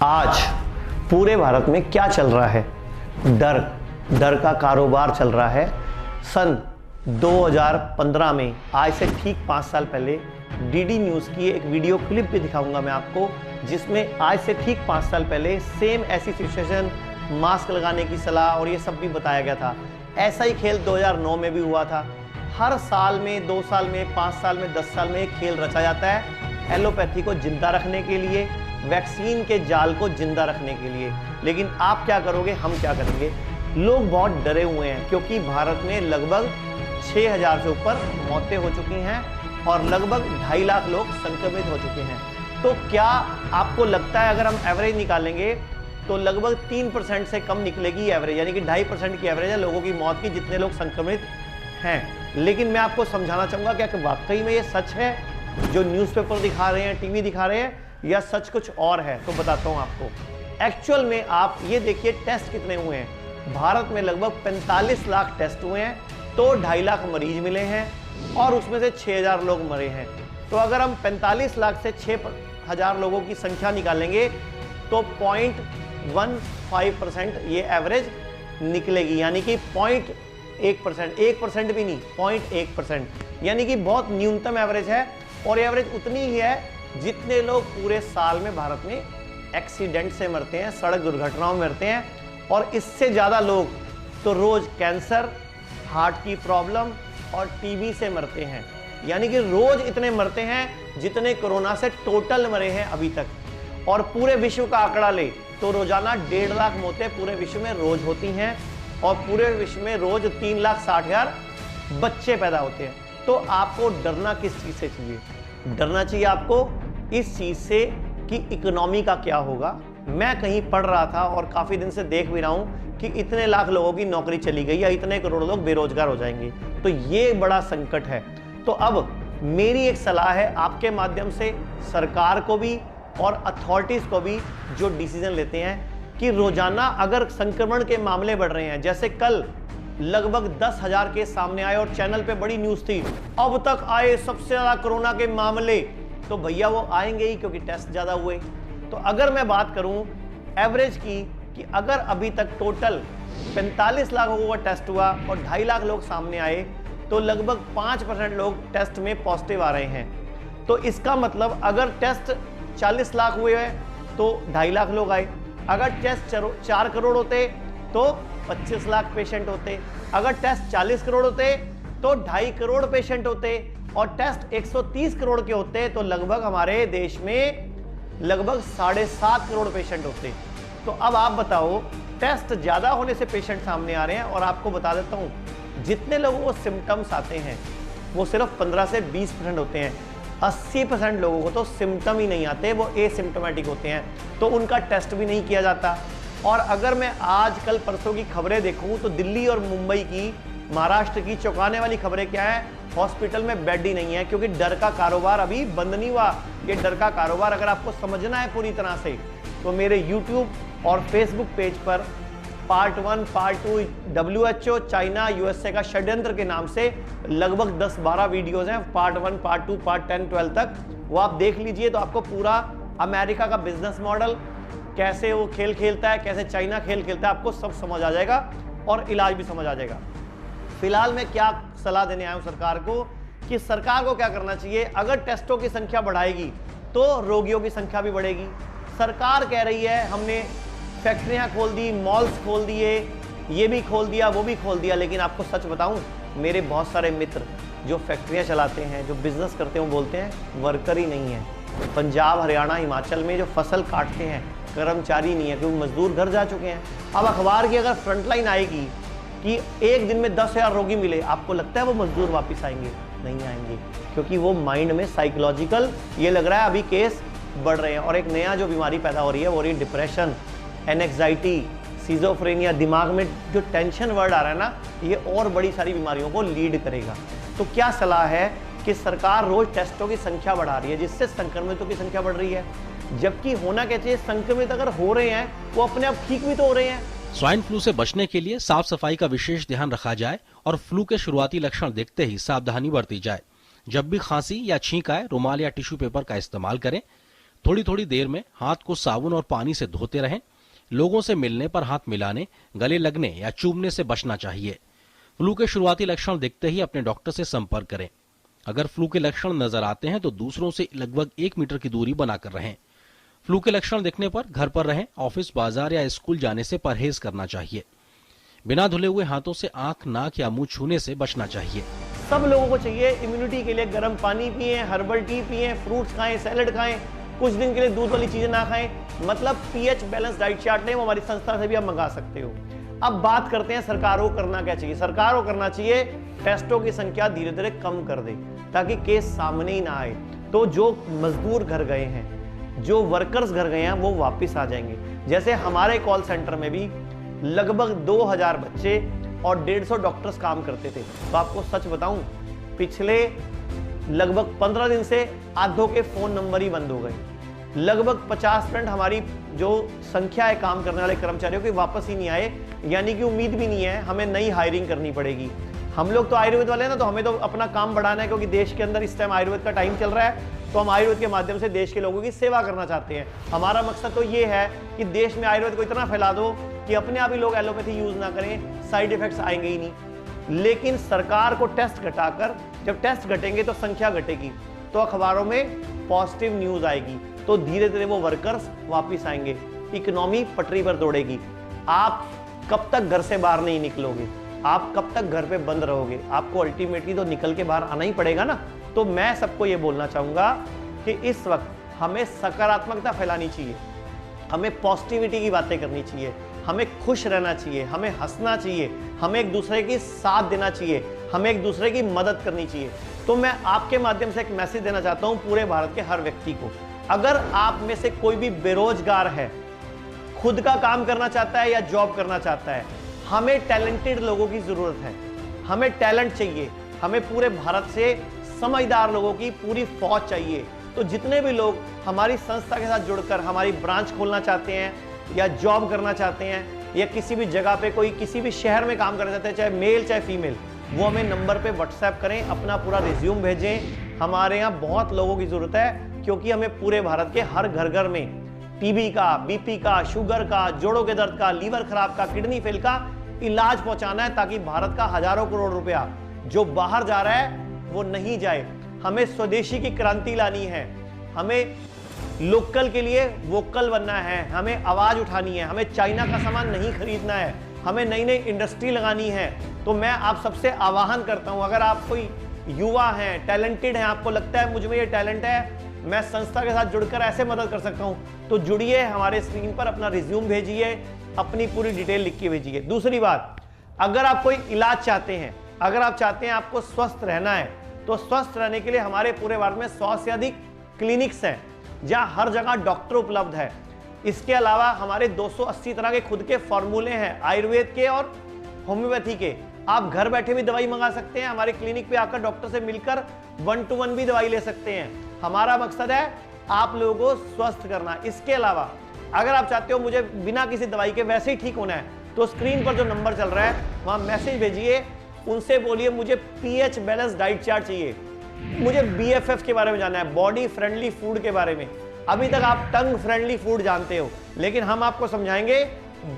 आज पूरे भारत में क्या चल रहा है? डर का कारोबार चल रहा है। सन 2015 में, आज से ठीक 5 साल पहले, डीडी न्यूज़ की एक वीडियो क्लिप भी दिखाऊंगा मैं आपको, जिसमें आज से ठीक 5 साल पहले सेम ऐसी सिचुएशन, मास्क लगाने की सलाह और ये सब भी बताया गया था। ऐसा ही खेल 2009 में भी हुआ था। हर साल में, 2 साल में, 5 साल में, 10 साल में एक खेल रचा जाता है एलोपैथी को जिंदा रखने के लिए, वैक्सीन के जाल को जिंदा रखने के लिए। लेकिन आप क्या करोगे, हम क्या करेंगे? लोग बहुत डरे हुए हैं क्योंकि भारत में लगभग 6000 से ऊपर मौतें हो चुकी हैं और लगभग 2.5 लाख लोग संक्रमित हो चुके हैं। तो क्या आपको लगता है अगर हम एवरेज निकालेंगे तो लगभग 3% से कम निकलेगी एवरेज, यानी कि 2.5% की एवरेज है लोगों की मौत की, जितने लोग संक्रमित हैं। लेकिन मैं आपको समझाना चाहूँगा क्या कि वाकई में ये सच है जो न्यूज़पेपर दिखा रहे हैं, टीवी दिखा रहे हैं, या सच कुछ और है? तो बताता हूँ आपको। एक्चुअल में आप ये देखिए टेस्ट कितने हुए हैं। भारत में लगभग 45 लाख टेस्ट हुए हैं, तो 2.5 लाख मरीज मिले हैं और उसमें से 6000 लोग मरे हैं। तो अगर हम 45 लाख से 6000 लोगों की संख्या निकालेंगे तो 0.15% ये एवरेज निकलेगी, यानी कि 0.1%, 1% भी नहीं, 0.1%, यानी कि बहुत न्यूनतम एवरेज है। और एवरेज उतनी ही है जितने लोग पूरे साल में भारत में एक्सीडेंट से मरते हैं, सड़क दुर्घटनाओं में मरते हैं। और इससे ज़्यादा लोग तो रोज़ कैंसर, हार्ट की प्रॉब्लम और टीबी से मरते हैं, यानी कि रोज़ इतने मरते हैं जितने कोरोना से टोटल मरे हैं अभी तक। और पूरे विश्व का आंकड़ा ले तो रोजाना 1.5 लाख मौतें पूरे विश्व में रोज होती हैं और पूरे विश्व में रोज 3,60,000 बच्चे पैदा होते हैं। तो आपको डरना किस चीज़ से चाहिए? डरना चाहिए आपको इस चीज़ से कि इकोनॉमी का क्या होगा। मैं कहीं पढ़ रहा था और काफ़ी दिन से देख भी रहा हूँ कि इतने लाख लोगों की नौकरी चली गई या इतने करोड़ लोग बेरोजगार हो जाएंगे, तो ये बड़ा संकट है। तो अब मेरी एक सलाह है आपके माध्यम से सरकार को भी और अथॉरिटीज़ को भी, जो डिसीजन लेते हैं, कि रोजाना अगर संक्रमण के मामले बढ़ रहे हैं, जैसे कल लगभग 10,000 केस सामने आए और चैनल पे बड़ी न्यूज़ थी, अब तक आए सबसे ज़्यादा कोरोना के मामले, तो भैया वो आएंगे ही क्योंकि टेस्ट ज़्यादा हुए। तो अगर मैं बात करूं एवरेज की, कि अगर अभी तक टोटल 45 लाख लोगों का टेस्ट हुआ और 2.5 लाख लोग सामने आए, तो लगभग 5% लोग टेस्ट में पॉजिटिव आ रहे हैं। तो इसका मतलब अगर टेस्ट 40 लाख हुए हैं तो 2.5 लाख लोग आए। अगर टेस्ट 4 करोड़ होते तो 25 लाख पेशेंट होते। अगर टेस्ट 40 करोड़ होते तो 2.5 करोड़ पेशेंट होते। और टेस्ट 130 करोड़ के होते तो लगभग हमारे देश में लगभग 7.5 करोड़ पेशेंट होते। तो अब आप बताओ, टेस्ट ज़्यादा होने से पेशेंट सामने आ रहे हैं। और आपको बता देता हूँ, जितने लोगों को सिम्टम्स आते हैं वो सिर्फ 15 से 20% होते हैं। 80% लोगों को तो सिम्टम ही नहीं आते, वो एसिम्टोमेटिक होते हैं, तो उनका टेस्ट भी नहीं किया जाता। और अगर मैं आज कल परसों की खबरें देखूं तो दिल्ली और मुंबई की, महाराष्ट्र की चौंकाने वाली खबरें क्या है? हॉस्पिटल में बेड ही नहीं है, क्योंकि डर का कारोबार अभी बंद नहीं हुआ। ये डर का कारोबार अगर आपको समझना है पूरी तरह से, तो मेरे YouTube और Facebook पेज पर part 1, part 2, WHO, China, USA का षड्यंत्र के नाम से लगभग 10-12 वीडियोज़ हैं, पार्ट 1, पार्ट 2, पार्ट 10, 12 तक। वो आप देख लीजिए तो आपको पूरा अमेरिका का बिजनेस मॉडल, कैसे वो खेल खेलता है, कैसे चाइना खेल खेलता है, आपको सब समझ आ जाएगा और इलाज भी समझ आ जाएगा। फिलहाल मैं क्या सलाह देने आया हूँ सरकार को, कि सरकार को क्या करना चाहिए? अगर टेस्टों की संख्या बढ़ाएगी तो रोगियों की संख्या भी बढ़ेगी। सरकार कह रही है हमने फैक्ट्रियां खोल दी, मॉल्स खोल दिए, ये भी खोल दिया, वो भी खोल दिया, लेकिन आपको सच बताऊं, मेरे बहुत सारे मित्र जो फैक्ट्रियां चलाते हैं, जो बिजनेस करते हैं, वो बोलते हैं वर्कर ही नहीं है। पंजाब, हरियाणा, हिमाचल में जो फसल काटते हैं कर्मचारी नहीं है, क्योंकि मजदूर घर जा चुके हैं। अब अखबार की अगर फ्रंटलाइन आएगी कि एक दिन में 10,000 रोगी मिले, आपको लगता है वो मजदूर वापस आएंगे? नहीं आएंगे, क्योंकि वो माइंड में साइकोलॉजिकल ये लग रहा है अभी केस बढ़ रहे हैं। और एक नया जो बीमारी पैदा हो रही है वो हो रही है डिप्रेशन, एनेक्साइटी, सिजोफ्रेनिया, दिमाग में जो टेंशन वर्ड आ रहा है ना, ये और बड़ी सारी बीमारियों को लीड करेगा। तो क्या सलाह है कि सरकार रोज टेस्टों की संख्या बढ़ा रही है, जिससे संक्रमितों की संख्या बढ़ रही है, जबकि होना क्या चाहिए, संक्रमित अगर हो रहे हैं वो अपने आप ठीक भी तो हो रहे हैं। स्वाइन फ्लू से बचने के लिए साफ सफाई का विशेष ध्यान रखा जाए और फ्लू के शुरुआती लक्षण दिखते ही सावधानी बरती जाए। जब भी खांसी या छींक आए, रुमाल या टिश्यू पेपर का इस्तेमाल करें। थोड़ी थोड़ी देर में हाथ को साबुन और पानी से धोते रहें। लोगों से मिलने पर हाथ मिलाने, गले लगने या चूमने से बचना चाहिए। फ्लू के शुरुआती लक्षण दिखते ही अपने डॉक्टर से संपर्क करें। अगर फ्लू के लक्षण नजर आते हैं तो दूसरों से लगभग 1 मीटर की दूरी बनाकर रहें। फ्लू के लक्षण दिखने पर घर पर रहें। ऑफिस, बाजार या स्कूल जाने से परहेज करना चाहिए। बिना धुले हुए हाथों से आंख, नाक या मुंह छूने से बचना चाहिए। सब लोगों को चाहिए इम्यूनिटी के लिए गर्म पानी पिएं, हर्बल टी पिएं, फ्रूट्स खाएं, सैलड खाएं, कुछ दिन के लिए दूध वाली चीजें ना खाएं। मतलब पीएच बैलेंस डाइट चार्ट लें, वो हमारी संस्था से भी आप मंगा सकते हो। अब बात करते हैं सरकार को करना क्या चाहिए। सरकार को करना चाहिए टेस्टों की संख्या धीरे धीरे कम कर दे ताकि केस सामने ही ना आए। तो जो मजदूर घर गए हैं, जो वर्कर्स घर गए हैं, वो वापस आ जाएंगे। जैसे हमारे कॉल सेंटर में भी लगभग 2000 बच्चे और 150 डॉक्टर्स काम करते थे। तो आपको सच बताऊं, पिछले लगभग 15 दिन से आधों के फोन नंबर ही बंद हो गए। लगभग 50% हमारी जो संख्या है काम करने वाले कर्मचारियों की वापस ही नहीं आए, यानी कि उम्मीद भी नहीं है, हमें नई हायरिंग करनी पड़ेगी। हम लोग तो आयुर्वेद वाले हैं ना, तो हमें तो अपना काम बढ़ाना है, क्योंकि देश के अंदर इस टाइम आयुर्वेद का टाइम चल रहा है। तो हम आयुर्वेद के माध्यम से देश के लोगों की सेवा करना चाहते हैं। हमारा मकसद तो ये है कि देश में आयुर्वेद को इतना फैला दो कि अपने आप ही लोग एलोपैथी यूज ना करें, साइड इफेक्ट्स आएंगे ही नहीं। लेकिन सरकार को टेस्ट घटाकर, जब टेस्ट घटेंगे तो संख्या घटेगी, तो अखबारों में पॉजिटिव न्यूज आएगी, तो धीरे धीरे वो वर्कर्स वापस आएंगे, इकोनॉमी पटरी पर दौड़ेगी। आप कब तक घर से बाहर नहीं निकलोगे? आप कब तक घर पे बंद रहोगे? आपको अल्टीमेटली तो निकल के बाहर आना ही पड़ेगा ना। तो मैं सबको ये बोलना चाहूंगा कि इस वक्त हमें सकारात्मकता फैलानी चाहिए, हमें पॉजिटिविटी की बातें करनी चाहिए, हमें खुश रहना चाहिए, हमें हंसना चाहिए, हमें एक दूसरे की साथ देना चाहिए, हमें एक दूसरे की मदद करनी चाहिए। तो मैं आपके माध्यम से एक मैसेज देना चाहता हूं पूरे भारत के हर व्यक्ति को। अगर आप में से कोई भी बेरोजगार है, खुद का काम करना चाहता है या जॉब करना चाहता है, हमें टैलेंटेड लोगों की जरूरत है। हमें टैलेंट चाहिए। हमें पूरे भारत से समझदार लोगों की पूरी फौज चाहिए। तो जितने भी लोग हमारी संस्था के साथ जुड़कर हमारी ब्रांच खोलना चाहते हैं या जॉब करना चाहते हैं या किसी भी जगह पे कोई किसी भी शहर में काम करना चाहते हैं, चाहे मेल चाहे फीमेल, वो हमें नंबर पे व्हाट्सएप करें, अपना पूरा रिज्यूम भेजें। हमारे यहाँ बहुत लोगों की जरूरत है, क्योंकि हमें पूरे भारत के हर घर घर में टीबी का, बीपी का, शुगर का, जोड़ों के दर्द का, लीवर खराब का, किडनी फेल का इलाज पहुंचाना है, ताकि भारत का हजारों करोड़ रुपया जो बाहर जा रहा है वो नहीं जाए। हमें स्वदेशी की क्रांति लानी है, हमें लोकल के लिए वोकल बनना है, हमें आवाज उठानी है, हमें चाइना का सामान नहीं खरीदना है, हमें नई नई इंडस्ट्री लगानी है। तो मैं आप सबसे आह्वान करता हूं, अगर आप कोई युवा हैं, टैलेंटेड हैं, आपको लगता है मुझ में ये टैलेंट है, मैं संस्था के साथ जुड़कर ऐसे मदद कर सकता हूं, तो जुड़िए, हमारे स्क्रीन पर अपना रिज्यूम भेजिए, अपनी पूरी डिटेल लिख के भेजिए। दूसरी बात, अगर आप कोई इलाज चाहते हैं, अगर आप चाहते हैं आपको स्वस्थ रहना है, तो स्वस्थ रहने के लिए हमारे पूरे भारत में 100 से अधिक क्लिनिक्स हैं, जहां हर जगह डॉक्टर उपलब्ध है। इसके अलावा हमारे 280 तरह के खुद के फॉर्मूले हैं, आयुर्वेद के और होम्योपैथी के। आप घर बैठे भी दवाई मंगा सकते हैं, हमारे क्लिनिक पे आकर डॉक्टर से मिलकर 1-to-1 भी दवाई ले सकते हैं। हमारा मकसद है आप लोगों को स्वस्थ करना। इसके अलावा अगर आप चाहते हो मुझे बिना किसी दवाई के वैसे ही ठीक होना है, तो स्क्रीन पर जो नंबर चल रहा है वहां मैसेज भेजिए, उनसे बोलिए मुझे पीएच बैलेंस डाइट चार्ट चाहिए, मुझे बीएफएफ के बारे में जानना है, बॉडी फ्रेंडली फूड के बारे में। अभी तक आप टंग फ्रेंडली फूड जानते हो, लेकिन हम आपको समझाएंगे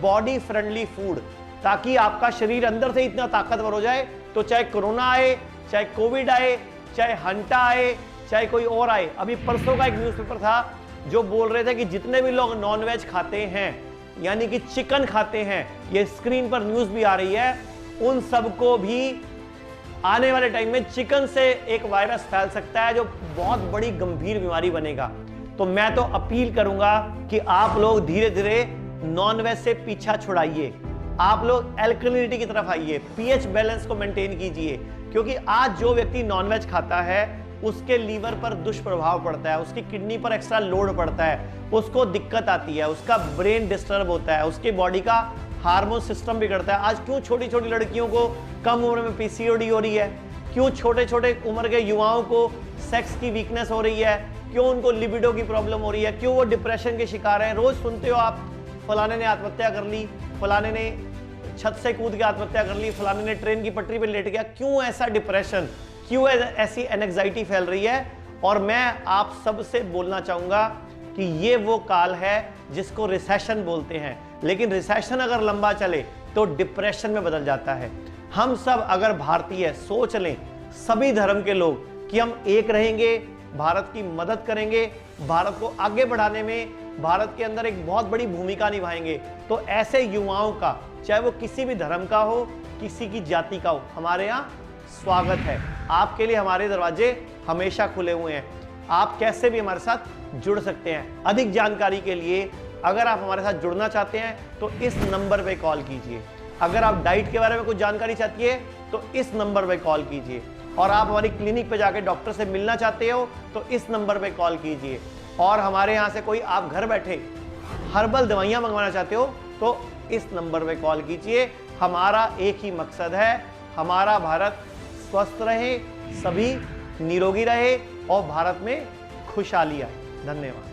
बॉडी फ्रेंडली फूड, ताकि आपका शरीर अंदर से इतना ताकतवर हो जाए, तो चाहे कोरोना आए, चाहे कोविड आए, चाहे हंटा आए, चाहे कोई और आए। अभी परसों का एक न्यूज़पेपर था जो बोल रहे थे कि जितने भी लोग नॉनवेज खाते हैं, यानी कि चिकन खाते हैं, ये स्क्रीन पर न्यूज़ भी आ रही है, उन सबको भी आने वाले टाइम में चिकन से एक वायरस फैल सकता है जो बहुत बड़ी गंभीर बीमारी बनेगा। तो मैं तो अपील करूंगा कि आप लोग धीरे धीरे नॉनवेज से पीछा छुड़ाइए, आप लोग एल्कलिनिटी की तरफ आइए, पीएच बैलेंस को मेंटेन कीजिए, क्योंकि आज जो व्यक्ति नॉनवेज खाता है उसके लीवर पर दुष्प्रभाव पड़ता है, उसकी किडनी पर एक्स्ट्रा लोड पड़ता है, उसको दिक्कत आती है, उसका ब्रेन डिस्टर्ब होता है, उसकी बॉडी का हार्मोन सिस्टम बिगड़ता है। आज क्यों छोटी छोटी लड़कियों को कम उम्र में पीसीओडी हो रही है, क्यों छोटे छोटे उम्र के युवाओं को सेक्स की वीकनेस हो रही है, क्यों उनको लिबिडो की प्रॉब्लम हो रही है, क्यों वो डिप्रेशन के शिकार हैं। रोज सुनते हो आप, फलाने ने आत्महत्या कर ली, फलाने ने छत से कूद के आत्महत्या कर ली, फलाने ने ट्रेन की पटरी पर लेट गया। क्यों ऐसा डिप्रेशन, क्यों ऐसी एंग्जाइटी फैल रही है? और मैं आप सबसे बोलना चाहूंगा कि ये वो काल है जिसको रिसेशन बोलते हैं, लेकिन रिसेशन अगर लंबा चले तो डिप्रेशन में बदल जाता है। हम सब अगर भारतीय सोच लें, सभी धर्म के लोग, कि हम एक रहेंगे, भारत की मदद करेंगे, भारत को आगे बढ़ाने में भारत के अंदर एक बहुत बड़ी भूमिका निभाएंगे, तो ऐसे युवाओं का, चाहे वो किसी भी धर्म का हो, किसी की जाति का हो, हमारे यहाँ स्वागत है। आपके लिए हमारे दरवाजे हमेशा खुले हुए हैं। आप कैसे भी हमारे साथ जुड़ सकते हैं। अधिक जानकारी के लिए अगर आप हमारे साथ जुड़ना चाहते हैं तो इस नंबर पे कॉल कीजिए। अगर आप डाइट के बारे में कुछ जानकारी चाहती है तो इस नंबर पे कॉल कीजिए। और आप हमारी क्लिनिक पे जाके डॉक्टर से मिलना चाहते हो तो इस नंबर पे कॉल कीजिए। और हमारे यहाँ से कोई आप घर बैठे हर्बल दवाइयाँ मंगवाना चाहते हो तो इस नंबर पे कॉल कीजिए। हमारा एक ही मकसद है, हमारा भारत स्वस्थ रहे, सभी निरोगी रहे और भारत में खुशहाली आए। धन्यवाद।